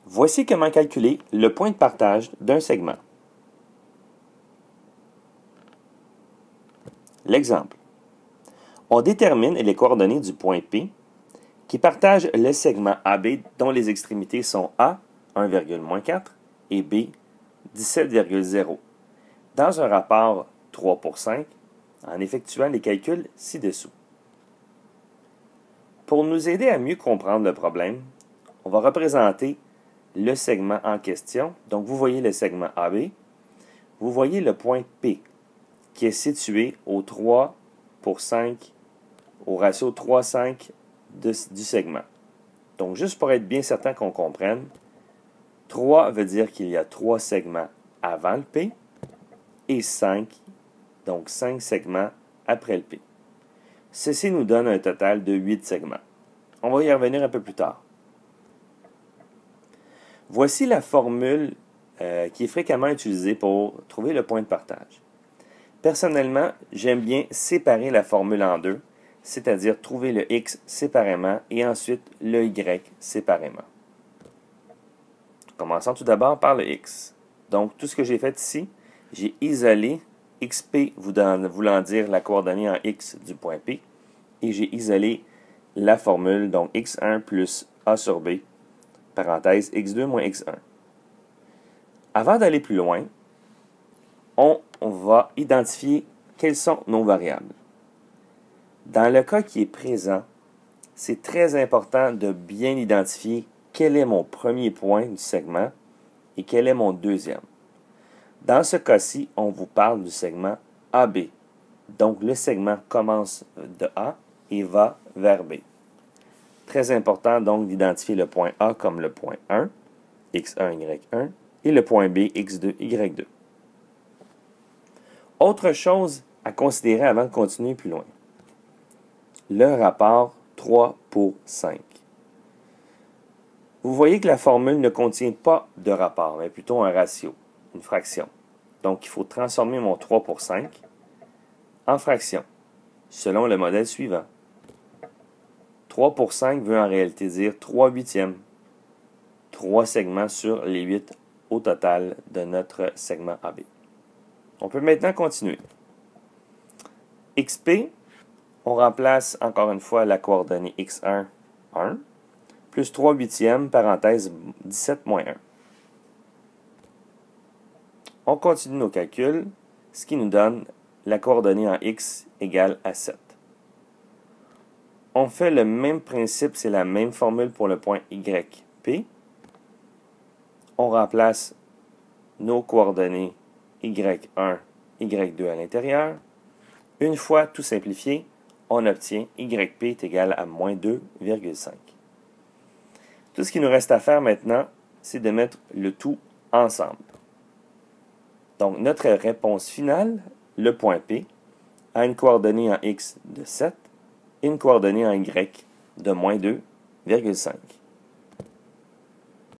Voici comment calculer le point de partage d'un segment. L'exemple. On détermine les coordonnées du point P qui partage le segment AB dont les extrémités sont A, 1,-4 et B, 17,0 dans un rapport 3:5 en effectuant les calculs ci-dessous. Pour nous aider à mieux comprendre le problème, on va représenter le segment en question. Donc, vous voyez le segment AB. Vous voyez le point P qui est situé au 3:5, au ratio 3:5 du segment. Donc, juste pour être bien certain qu'on comprenne, 3 veut dire qu'il y a 3 segments avant le P et 5, donc 5 segments après le P. Ceci nous donne un total de 8 segments. On va y revenir un peu plus tard. Voici la formule qui est fréquemment utilisée pour trouver le point de partage. Personnellement, j'aime bien séparer la formule en deux, c'est-à-dire trouver le x séparément et ensuite le y séparément. Commençons tout d'abord par le x. Donc, tout ce que j'ai fait ici, j'ai isolé xp voulant dire la coordonnée en x du point P, et j'ai isolé la formule, donc x1 plus a sur b, parenthèse x2 moins x1. Avant d'aller plus loin, on va identifier quelles sont nos variables. Dans le cas qui est présent, c'est très important de bien identifier quel est mon premier point du segment et quel est mon deuxième. Dans ce cas-ci, on vous parle du segment AB. Donc, le segment commence de A et va vers B. Très important donc d'identifier le point A comme le point 1, x1, y1, et le point B, x2, y2. Autre chose à considérer avant de continuer plus loin. Le rapport 3:5. Vous voyez que la formule ne contient pas de rapport, mais plutôt un ratio, une fraction. Donc, il faut transformer mon 3:5 en fraction, selon le modèle suivant. 3:5 veut en réalité dire 3/8. 3 segments sur les 8 au total de notre segment AB. On peut maintenant continuer. XP, on remplace encore une fois la coordonnée x1, 1, plus 3/8, parenthèse 17 moins 1. On continue nos calculs, ce qui nous donne la coordonnée en x égale à 7. On fait le même principe, c'est la même formule pour le point YP. On remplace nos coordonnées y1, y2 à l'intérieur. Une fois tout simplifié, on obtient yp est égal à moins 2,5. Tout ce qui nous reste à faire maintenant, c'est de mettre le tout ensemble. Donc, notre réponse finale, le point P, a une coordonnée en x de 7 et une coordonnée en y de moins 2,5.